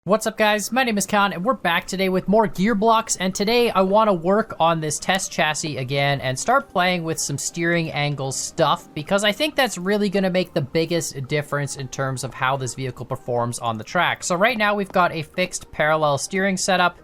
What's up, guys? My name is Khan and we're back today with more Gearblocks, and today I want to work on this test chassis again and start playing with some steering angle stuff because I think that's really going to make the biggest difference in terms of how this vehicle performs on the track. So right now we've got a fixed parallel steering setup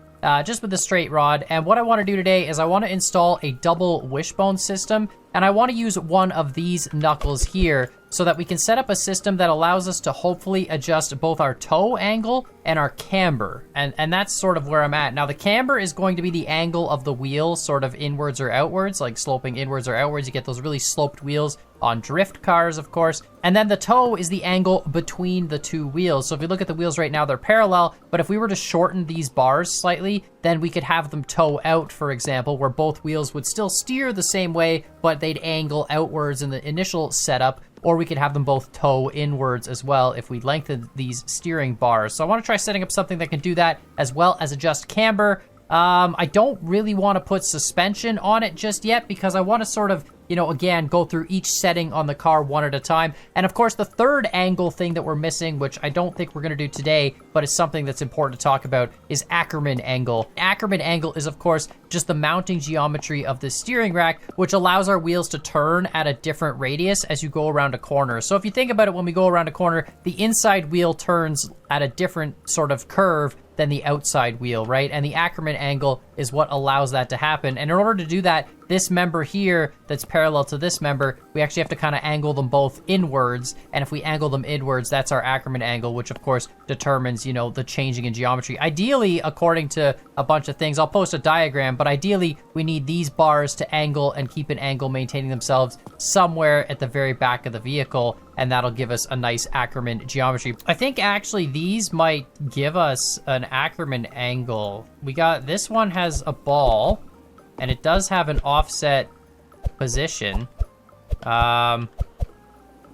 just with a straight rod, and what I want to do today is I want to install a double wishbone system, and I want to use one of these knuckles here so that we can set up a system that allows us to hopefully adjust both our toe angle and our camber. And that's sort of where I'm at. Now, the camber is going to be the angle of the wheel, sort of inwards or outwards, like sloping inwards or outwards. You get those really sloped wheels on drift cars, of course. And then the toe is the angle between the two wheels. So if you look at the wheels right now, they're parallel, but if we were to shorten these bars slightly, then we could have them toe out, for example, where both wheels would still steer the same way, but they'd angle outwards in the initial setup. Or we could have them both toe inwards as well if we lengthen these steering bars. So I want to try setting up something that can do that, as well as adjust camber. I don't really want to put suspension on it just yet because I want to sort of, again, go through each setting on the car one at a time. And of course, the third angle thing that we're missing, which I don't think we're going to do today, but it's something that's important to talk about, is Ackermann angle. Ackermann angle is, of course, just the mounting geometry of the steering rack, which allows our wheels to turn at a different radius as you go around a corner. So if you think about it, when we go around a corner, the inside wheel turns at a different sort of curve than the outside wheel, right? And the Ackermann angle is what allows that to happen. And in order to do that, this member here that's parallel to this member, we actually have to kind of angle them both inwards. And if we angle them inwards, that's our Ackermann angle, which of course determines, the changing in geometry. Ideally, according to a bunch of things, I'll post a diagram, but ideally we need these bars to angle and keep an angle maintaining themselves somewhere at the very back of the vehicle, and that'll give us a nice Ackermann geometry. I think actually these might give us an Ackermann angle. This one has a ball, and it does have an offset position.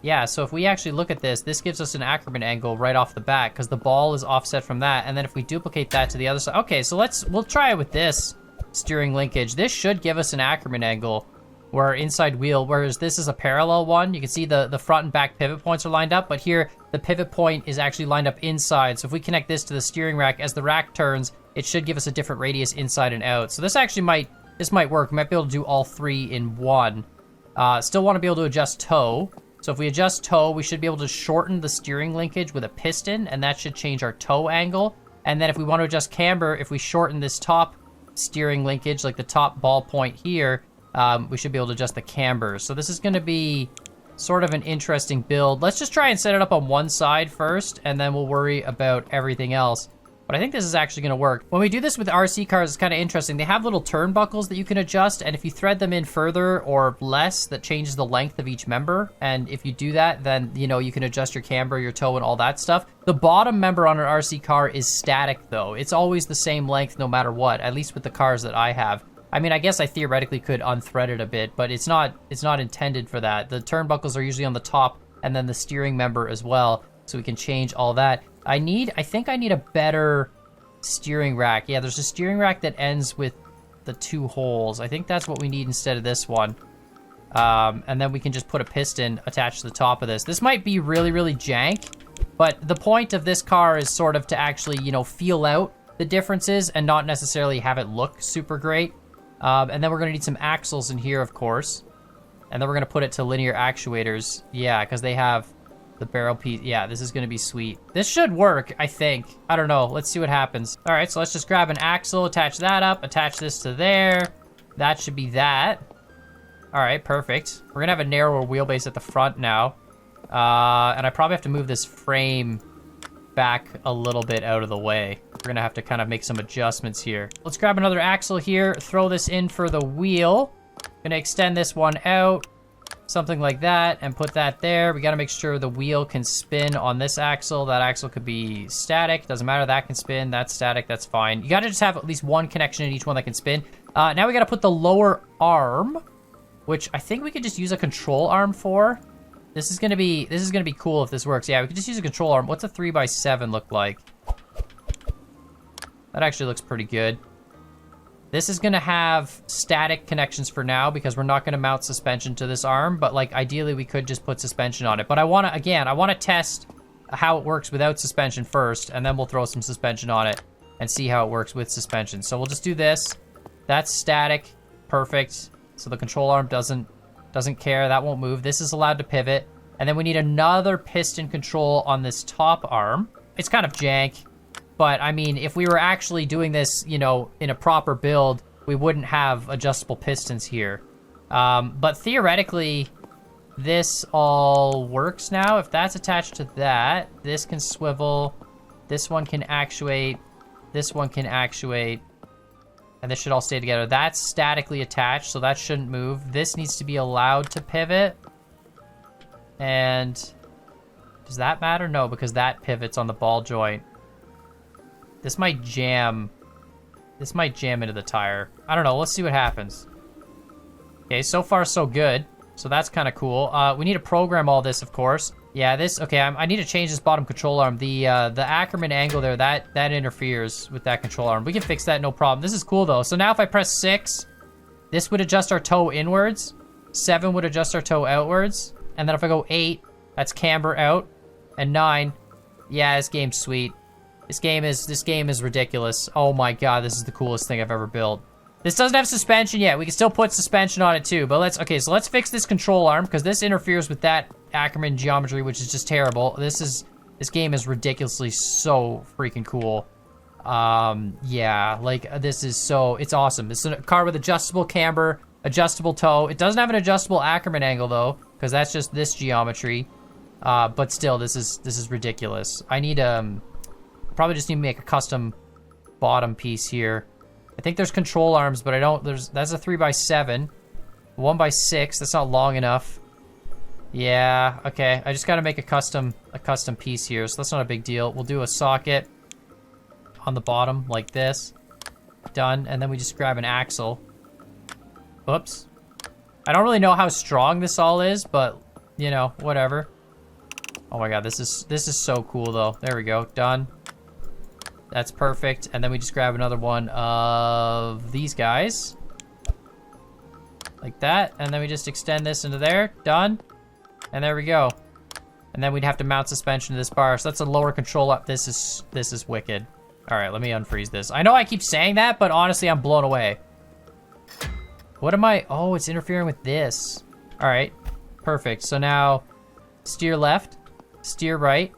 Yeah, so if we actually look at this gives us an Ackermann angle right off the bat because the ball is offset from that. And then if we duplicate that to the other side, okay, so we'll try it with this steering linkage. This should give us an Ackermann angle where our inside wheel, whereas this is a parallel one. You can see the front and back pivot points are lined up, but here the pivot point is actually lined up inside. So if we connect this to the steering rack, as the rack turns, it should give us a different radius inside and out. So this actually might work. We might be able to do all three in one. Still want to be able to adjust toe. So if we adjust toe, we should be able to shorten the steering linkage with a piston, and that should change our toe angle. And then if we want to adjust camber, if we shorten this top steering linkage, like the top ball point here, we should be able to adjust the camber. So this is going to be sort of an interesting build. Let's just try and set it up on one side first, and then we'll worry about everything else. But I think this is actually going to work. When we do this with RC cars, it's kind of interesting. They have little turnbuckles that you can adjust, and if you thread them in further or less, that changes the length of each member. And if you do that, then, you can adjust your camber, your toe, and all that stuff. The bottom member on an RC car is static, though. It's always the same length no matter what, at least with the cars that I have. I mean, I guess I theoretically could unthread it a bit, but it's not intended for that. The turnbuckles are usually on the top, and then the steering member as well, so we can change all that. I think I need a better steering rack. Yeah, there's a steering rack that ends with the two holes. I think that's what we need instead of this one. And then we can just put a piston attached to the top of this. This might be really, really jank, but the point of this car is sort of to actually, feel out the differences and not necessarily have it look super great. And then we're going to need some axles in here, of course. And then we're going to put it to linear actuators. Yeah, because they have the barrel piece. Yeah, this is going to be sweet. This should work, I think. I don't know. Let's see what happens. All right, so let's just grab an axle, attach that up, attach this to there. That should be that. All right, perfect. We're going to have a narrower wheelbase at the front now. And I probably have to move this frame back a little bit out of the way. We're going to have to kind of make some adjustments here. Let's grab another axle here, throw this in for the wheel. Going to extend this one out. Something like that, and put that there. We got to make sure the wheel can spin on this axle. That axle could be static. Doesn't matter. That can spin. That's static. That's fine. You got to just have at least one connection in each one that can spin. Now we got to put the lower arm, which I think we could just use a control arm for. This is gonna be cool if this works. Yeah, we could just use a control arm. What's a 3x7 look like? That actually looks pretty good. This is going to have static connections for now because we're not going to mount suspension to this arm, but like ideally we could just put suspension on it. But I want to test how it works without suspension first, and then we'll throw some suspension on it and see how it works with suspension. So we'll just do this. That's static. Perfect. So the control arm doesn't care. That won't move. This is allowed to pivot. And then we need another piston control on this top arm. It's kind of jank, but I mean, if we were actually doing this, you know, in a proper build, we wouldn't have adjustable pistons here. But theoretically, this all works now. If that's attached to that, this can swivel, this one can actuate, this one can actuate, and this should all stay together. That's statically attached, so that shouldn't move. This needs to be allowed to pivot. And does that matter? No, because that pivots on the ball joint. This might jam. This might jam into the tire. I don't know. Let's see what happens. Okay, so far so good. So that's kind of cool. We need to program all this, of course. Yeah, this. Okay, I need to change this bottom control arm. The Ackermann angle there, that interferes with that control arm. We can fix that, no problem. This is cool though. So now if I press 6, this would adjust our toe inwards. 7 would adjust our toe outwards. And then if I go 8, that's camber out. And 9, yeah, this game's sweet. This game is ridiculous. Oh my god, this is the coolest thing I've ever built. This doesn't have suspension yet. We can still put suspension on it too. But let's fix this control arm, because this interferes with that Ackermann geometry, which is just terrible. This game is ridiculously so freaking cool. Yeah, like it's awesome. It's a car with adjustable camber, adjustable toe. It doesn't have an adjustable Ackermann angle though, because that's just this geometry. But still, this is ridiculous. I need probably just need to make a custom bottom piece here. I think there's control arms, but I don't. That's a 3x7, 1x6. That's not long enough. Yeah. Okay. I just got to make a custom piece here, so that's not a big deal. We'll do a socket on the bottom like this. Done. And then we just grab an axle. Oops. I don't really know how strong this all is, but you know, whatever. Oh my god, this is so cool though. There we go. Done. That's perfect. And then we just grab another one of these guys. Like that. And then we just extend this into there. Done. And there we go. And then we'd have to mount suspension to this bar. So that's a lower control up. This is wicked. All right, let me unfreeze this. I know I keep saying that, but honestly, I'm blown away. What am I? Oh, it's interfering with this. All right, perfect. So now steer left, steer right.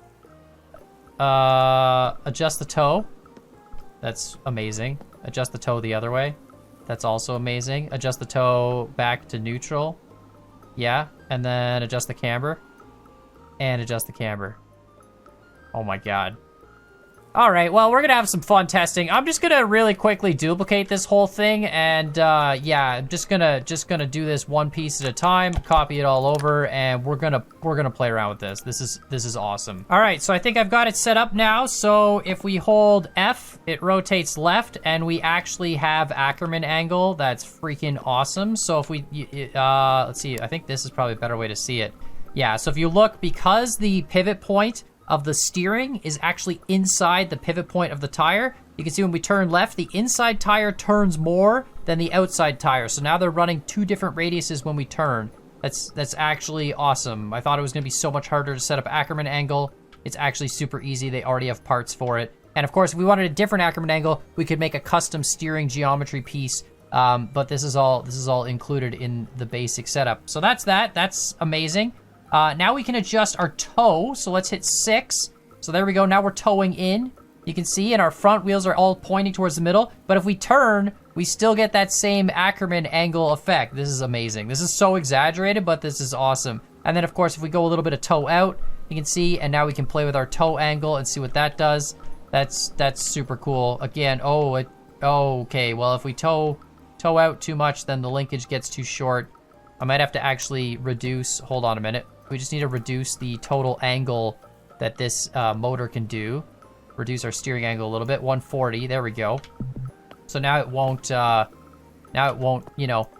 Adjust the toe. That's amazing. Adjust the toe the other way. That's also amazing. Adjust the toe back to neutral. Yeah, and then adjust the camber. And adjust the camber. Oh my god. All right, well, we're gonna have some fun testing. I'm just gonna really quickly duplicate this whole thing, and yeah, I'm just gonna do this one piece at a time, copy it all over, and we're gonna play around with this. This is awesome. All right, so I think I've got it set up now. So if we hold F, it rotates left, and we actually have Ackermann angle. That's freaking awesome. So if we let's see, I think this is probably a better way to see it. Yeah, so if you look, because the pivot point of the steering is actually inside the pivot point of the tire, you can see when we turn left, the inside tire turns more than the outside tire. So now they're running 2 different radiuses when we turn. That's actually awesome. I thought it was gonna be so much harder to set up Ackermann angle. It's actually super easy. They already have parts for it. And of course, if we wanted a different Ackermann angle, we could make a custom steering geometry piece. But this is all included in the basic setup. So that's amazing. Now we can adjust our toe, so let's hit 6. So there we go, now we're towing in. You can see, and our front wheels are all pointing towards the middle, but if we turn, we still get that same Ackermann angle effect. This is amazing. This is so exaggerated, but this is awesome. And then of course, if we go a little bit of toe out, you can see, and now we can play with our toe angle and see what that does. That's super cool. Again, okay, well, if we toe out too much, then the linkage gets too short. I might have to actually reduce, hold on a minute. We just need to reduce the total angle that this motor can do. Reduce our steering angle a little bit, 140, there we go. So now it won't, you know,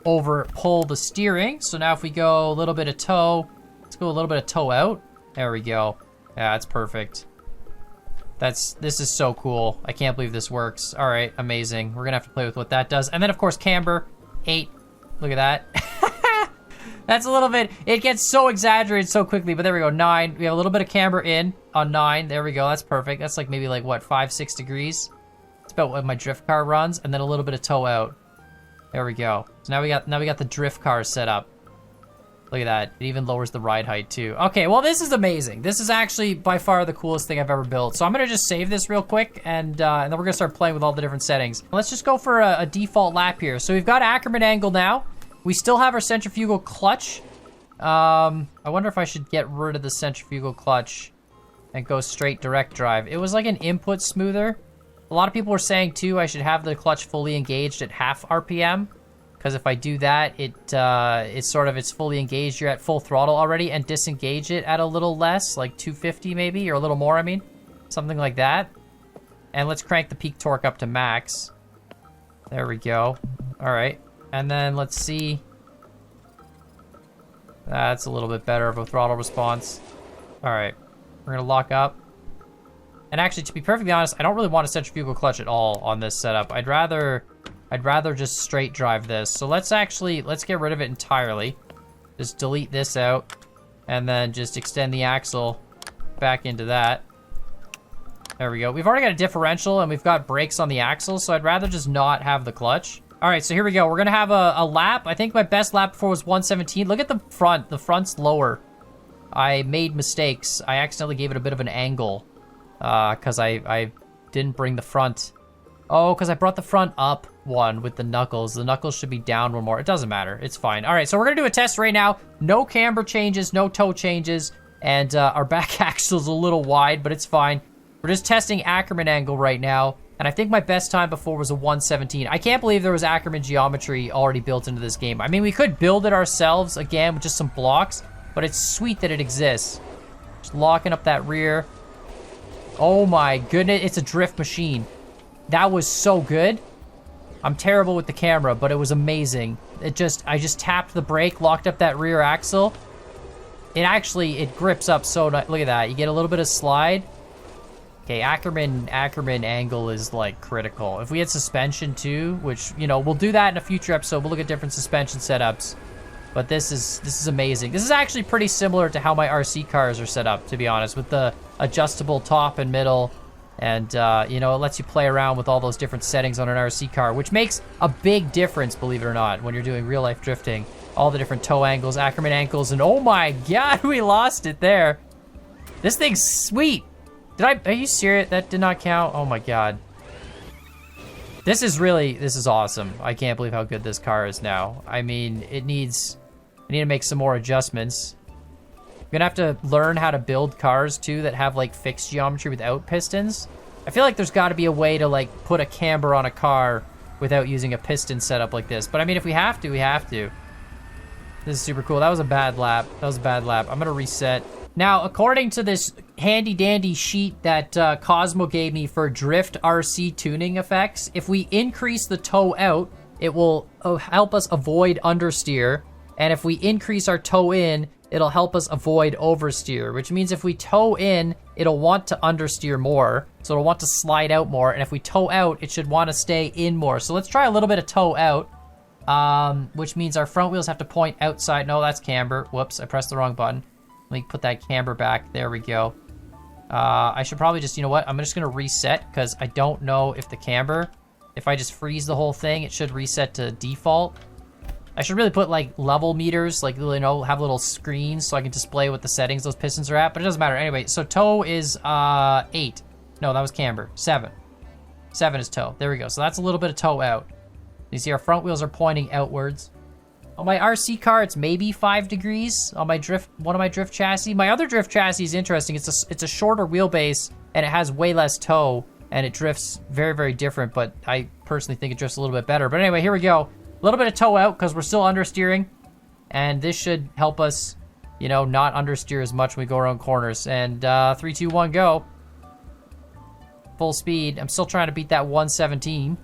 over pull the steering. So now if we go a little bit of toe, let's go a little bit of toe out. There we go. Yeah, that's perfect. This is so cool. I can't believe this works. All right, amazing. We're gonna have to play with what that does. And then of course, camber, 8, look at that. That's a little bit, it gets so exaggerated so quickly, but there we go, 9. We have a little bit of camber in on 9. There we go, that's perfect. That's like maybe like, what, 5, 6 degrees? It's about what my drift car runs, and then a little bit of toe out. There we go. So now we got the drift car set up. Look at that. It even lowers the ride height too. Okay, well this is amazing. This is actually by far the coolest thing I've ever built. So I'm gonna just save this real quick, and then we're gonna start playing with all the different settings. Let's just go for a default lap here. So we've got Ackermann angle now. We still have our centrifugal clutch. I wonder if I should get rid of the centrifugal clutch and go straight direct drive. It was like an input smoother. A lot of people were saying too I should have the clutch fully engaged at half RPM, because if I do that, it's fully engaged. You're at full throttle already, and disengage it at a little less, like 250 maybe, or a little more. I mean, something like that. And let's crank the peak torque up to max. There we go. All right, and then let's see. That's a little bit better of a throttle response. All right, we're gonna lock up. And actually, to be perfectly honest, I don't really want a centrifugal clutch at all on this setup. I'd rather just straight drive this. So let's get rid of it entirely. Just delete this out, and then just extend the axle back into that. There we go. We've already got a differential, and we've got brakes on the axle, so I'd rather just not have the clutch. All right, so here we go. We're gonna have a lap. I think my best lap before was 117. Look at the front. The front's lower. I made mistakes. I accidentally gave it a bit of an angle. Because I didn't bring the front. Oh, because I brought the front up one with the knuckles. The knuckles should be down one more. It doesn't matter. It's fine. All right, so we're going to do a test right now. No camber changes, no toe changes, and our back axle's a little wide, but it's fine. We're just testing Ackermann angle right now, and I think my best time before was a 117. I can't believe there was Ackermann geometry already built into this game. I mean, we could build it ourselves, again, with just some blocks, but it's sweet that it exists. Just locking up that rear. Oh my goodness, it's a drift machine. That was so good. I'm terrible with the camera, but it was amazing. I just tapped the brake, locked up that rear axle. It grips up so nice. Look at that, you get a little bit of slide. Okay, Ackermann angle is like critical. If we had suspension too, which, you know, we'll do that in a future episode. We'll look at different suspension setups. But this is amazing. This is actually pretty similar to how my RC cars are set up, to be honest, with the adjustable top and middle, and you know, it lets you play around with all those different settings on an RC car, which makes a big difference, believe it or not, when you're doing real life drifting. All the different toe angles, Ackermann ankles, and oh my god, we lost it there. This thing's sweet. Are you serious? That did not count? Oh my god. This is awesome. I can't believe how good this car is now. I mean, I need to make some more adjustments. I'm gonna have to learn how to build cars too that have like fixed geometry without pistons. I feel like there's got to be a way to like put a camber on a car without using a piston setup like this. But I mean, if we have to, we have to. This is super cool. That was a bad lap. I'm gonna reset. Now, according to this handy dandy sheet that Cosmo gave me for drift RC tuning effects, if we increase the toe out, it will help us avoid understeer. And if we increase our toe in, it'll help us avoid oversteer, which means if we toe in, it'll want to understeer more. So it'll want to slide out more. And if we toe out, it should want to stay in more. So let's try a little bit of toe out, which means our front wheels have to point outside. No, that's camber. Whoops, I pressed the wrong button. Let me put that camber back. There we go. I should probably just, you know what? I'm just going to reset because I don't know if the camber, if I just freeze the whole thing, it should reset to default. I should really put like level meters, like, you know, have little screens so I can display what the settings those pistons are at, but it doesn't matter. Anyway, so toe is 8. No, that was camber. 7. 7 is toe. There we go. So that's a little bit of toe out. You see our front wheels are pointing outwards. On my RC car, it's maybe 5 degrees on my one of my drift chassis. My other drift chassis is interesting. It's a shorter wheelbase and it has way less toe and it drifts very, very different, but I personally think it drifts a little bit better. But anyway, here we go. A little bit of toe out because we're still understeering, and this should help us, you know, not understeer as much when we go around corners. And 3, 2, 1, go. Full speed. I'm still trying to beat that 117.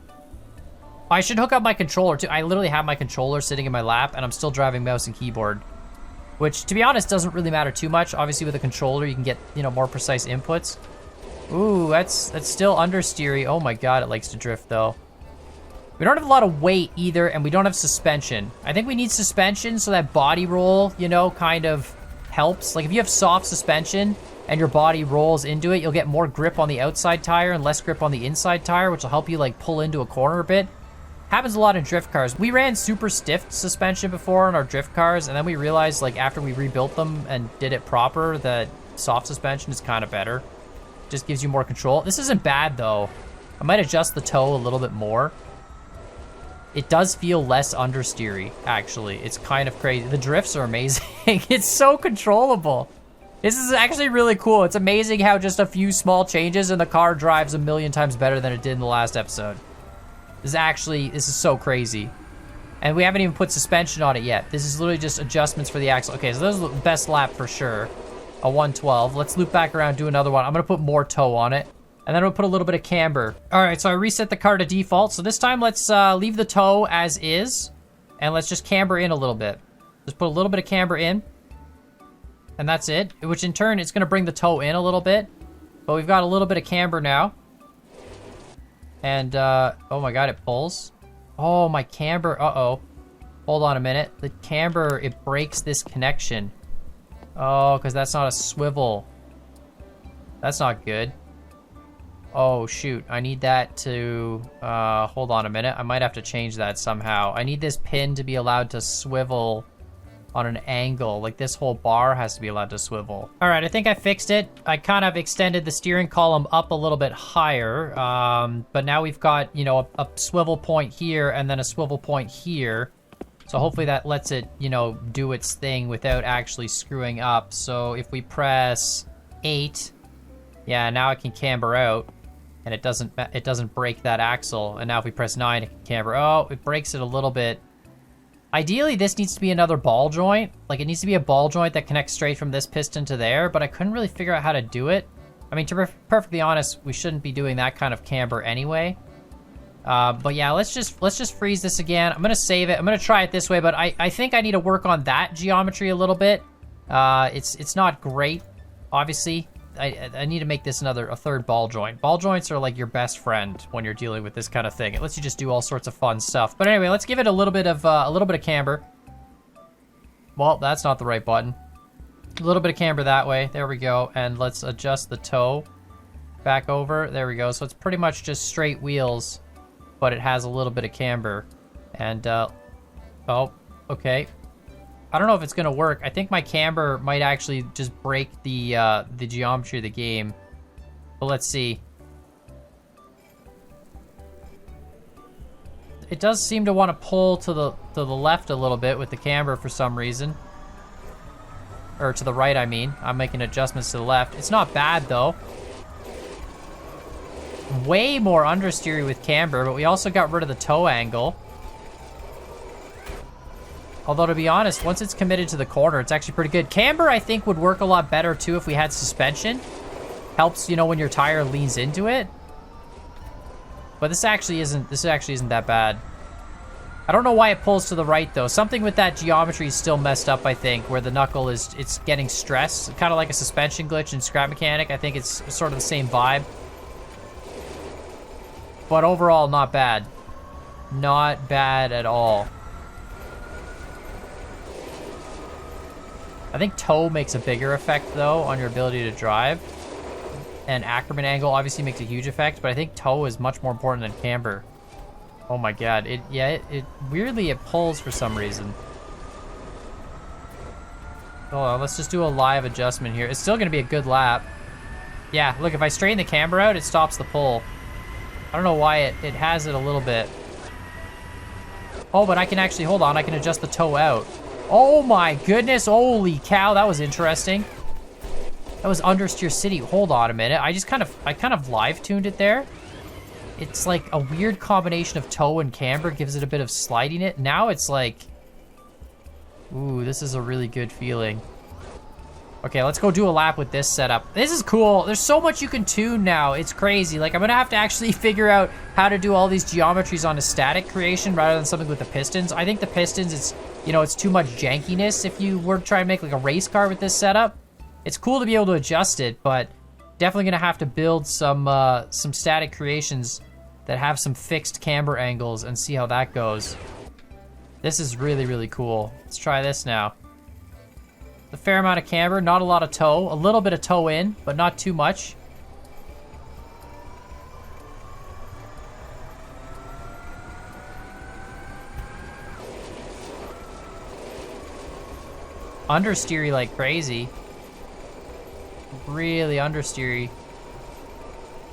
I should hook up my controller too. I literally have my controller sitting in my lap, and I'm still driving mouse and keyboard, which, to be honest, doesn't really matter too much. Obviously, with a controller, you can get, you know, more precise inputs. Ooh, that's still understeery. Oh my god, it likes to drift though. We don't have a lot of weight either, and we don't have suspension. I think we need suspension so that body roll, you know, kind of helps. Like if you have soft suspension and your body rolls into it, you'll get more grip on the outside tire and less grip on the inside tire, which will help you like pull into a corner a bit. Happens a lot in drift cars. We ran super stiff suspension before on our drift cars, and then we realized like after we rebuilt them and did it proper that soft suspension is kind of better. Just gives you more control. This isn't bad though. I might adjust the toe a little bit more. It does feel less understeery, actually. It's kind of crazy. The drifts are amazing. It's so controllable. This is actually really cool. It's amazing how just a few small changes and the car drives a million times better than it did in the last episode. This is so crazy. And we haven't even put suspension on it yet. This is literally just adjustments for the axle. Okay, so this is the best lap for sure. A 112. Let's loop back around, do another one. I'm gonna put more toe on it. And then we'll put a little bit of camber. All right, so I reset the car to default. So this time let's leave the toe as is. And let's just camber in a little bit. Just put a little bit of camber in. And that's it. Which in turn, it's gonna bring the toe in a little bit. But we've got a little bit of camber now. And, oh my God, it pulls. Oh, my camber, uh-oh. Hold on a minute. The camber, it breaks this connection. Oh, because that's not a swivel. That's not good. Oh, shoot. I need that to... hold on a minute. I might have to change that somehow. I need this pin to be allowed to swivel on an angle. Like, this whole bar has to be allowed to swivel. All right, I think I fixed it. I kind of extended the steering column up a little bit higher. But now we've got, you know, a swivel point here and then a swivel point here. So hopefully that lets it, you know, do its thing without actually screwing up. So if we press 8, yeah, now it can camber out. And it doesn't break that axle. And now if we press 9, it can camber. Oh, it breaks it a little bit. Ideally, this needs to be another ball joint. Like, it needs to be a ball joint that connects straight from this piston to there, but I couldn't really figure out how to do it. I mean, to be perfectly honest, we shouldn't be doing that kind of camber anyway. But yeah, let's just freeze this again. I'm gonna save it. I'm gonna try it this way, but I think I need to work on that geometry a little bit. It's not great, obviously. I need to make this a third ball joint. Ball joints are like your best friend when you're dealing with this kind of thing. It lets you just do all sorts of fun stuff. But anyway, let's give it a little bit of camber. Well, that's not the right button. A little bit of camber that way. There we go. And let's adjust the toe back over. There we go. So it's pretty much just straight wheels, but it has a little bit of camber. And oh, okay. I don't know if it's gonna work. I think my camber might actually just break the geometry of the game. But let's see. It does seem to want to pull to the left a little bit with the camber for some reason. Or to the right, I mean. I'm making adjustments to the left. It's not bad though. Way more understeery with camber, but we also got rid of the toe angle. Although, to be honest, once it's committed to the corner, it's actually pretty good. Camber, I think, would work a lot better, too, if we had suspension. Helps, you know, when your tire leans into it. But this actually isn't that bad. I don't know why it pulls to the right, though. Something with that geometry is still messed up, I think, where the knuckle it's getting stressed. Kind of like a suspension glitch in Scrap Mechanic. I think it's sort of the same vibe. But overall, not bad. Not bad at all. I think toe makes a bigger effect, though, on your ability to drive. And Ackermann angle obviously makes a huge effect, but I think toe is much more important than camber. Oh my God, it weirdly, it pulls for some reason. Hold on, let's just do a live adjustment here. It's still gonna be a good lap. Yeah, look, if I straighten the camber out, it stops the pull. I don't know why it has it a little bit. Oh, but I can actually, hold on, I can adjust the toe out. Oh my goodness, holy cow, that was interesting. That was Understeer City. Hold on a minute. I kind of live tuned it there. It's like a weird combination of toe and camber gives it a bit of sliding it. Now it's like, ooh, this is a really good feeling. Okay, let's go do a lap with this setup. This is cool. There's so much you can tune now. It's crazy. Like, I'm gonna have to actually figure out how to do all these geometries on a static creation rather than something with the pistons. I think the pistons, it's too much jankiness if you were to try and make like a race car with this setup. It's cool to be able to adjust it, but definitely gonna have to build some static creations that have some fixed camber angles and see how that goes. This is really, really cool. Let's try this now. A fair amount of camber, not a lot of toe. A little bit of toe in, but not too much. Understeery like crazy. Really understeery.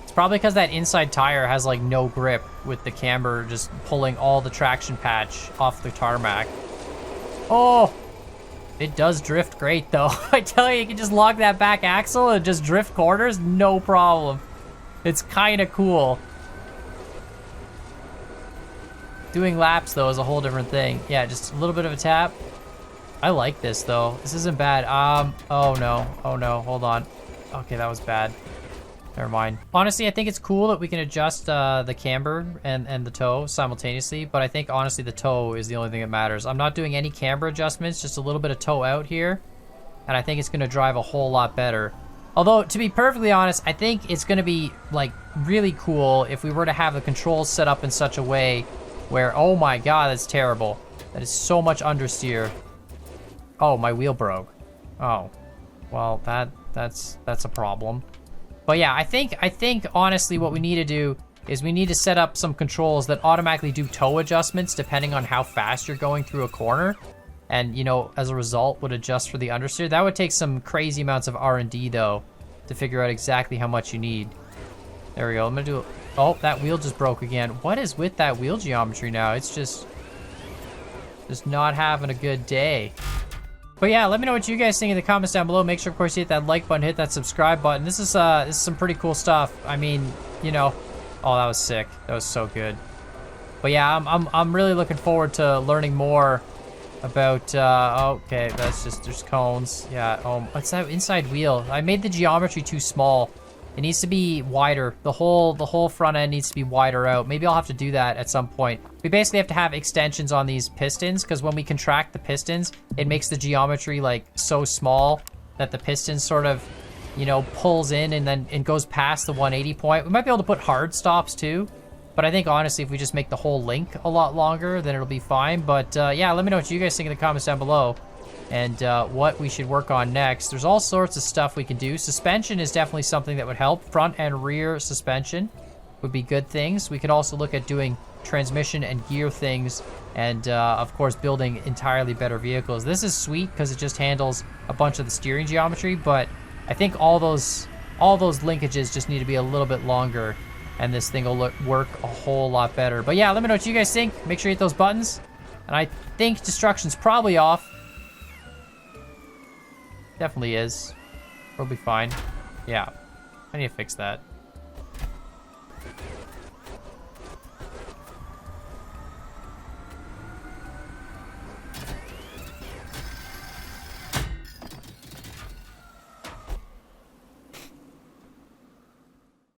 It's probably because that inside tire has like no grip with the camber just pulling all the traction patch off the tarmac. Oh, it does drift great though. I tell you can just lock that back axle and just drift corners, no problem. It's kind of cool. Doing laps though is a whole different thing. Yeah, just a little bit of a tap. I like this though. This isn't bad. Oh no, hold on. Okay, that was bad. Never mind. Honestly, I think it's cool that we can adjust the camber and the toe simultaneously, but I think honestly the toe is the only thing that matters. I'm not doing any camber adjustments, just a little bit of toe out here, and I think it's gonna drive a whole lot better. Although, to be perfectly honest, I think it's gonna be like really cool if we were to have the controls set up in such a way where, oh my god, that's terrible. That is so much understeer. Oh, my wheel broke. Oh, well, that's a problem. But yeah, I think honestly what we need to do is we need to set up some controls that automatically do toe adjustments depending on how fast you're going through a corner, and you know, as a result would adjust for the understeer. That would take some crazy amounts of R&D though to figure out exactly how much you need. There we go. I'm gonna do. Oh, that wheel just broke again. What is with that wheel geometry now? It's just not having a good day. But yeah, let me know what you guys think in the comments down below. Make sure, of course, you hit that like button, hit that subscribe button. This is some pretty cool stuff. I mean, you know, oh, that was sick. That was so good. But yeah, I'm really looking forward to learning more about. Okay, that's just there's cones. Yeah. Oh, what's that inside wheel? I made the geometry too small. It needs to be wider. The whole front end needs to be wider out. Maybe I'll have to do that at some point. We basically have to have extensions on these pistons because when we contract the pistons, it makes the geometry like so small that the piston sort of, you know, pulls in and then it goes past the 180 point. We might be able to put hard stops too, but I think honestly if we just make the whole link a lot longer, then it'll be fine. But yeah, let me know what you guys think in the comments down below and what we should work on next. There's all sorts of stuff we can do. Suspension is definitely something that would help. Front and rear suspension would be good things. We could also look at doing transmission and gear things and of course building entirely better vehicles. This is sweet because it just handles a bunch of the steering geometry, but I think all those linkages just need to be a little bit longer and this thing will work a whole lot better. But yeah, let me know what you guys think. Make sure you hit those buttons. And I think destruction's probably off. Definitely is. We'll be fine. Yeah. I need to fix that.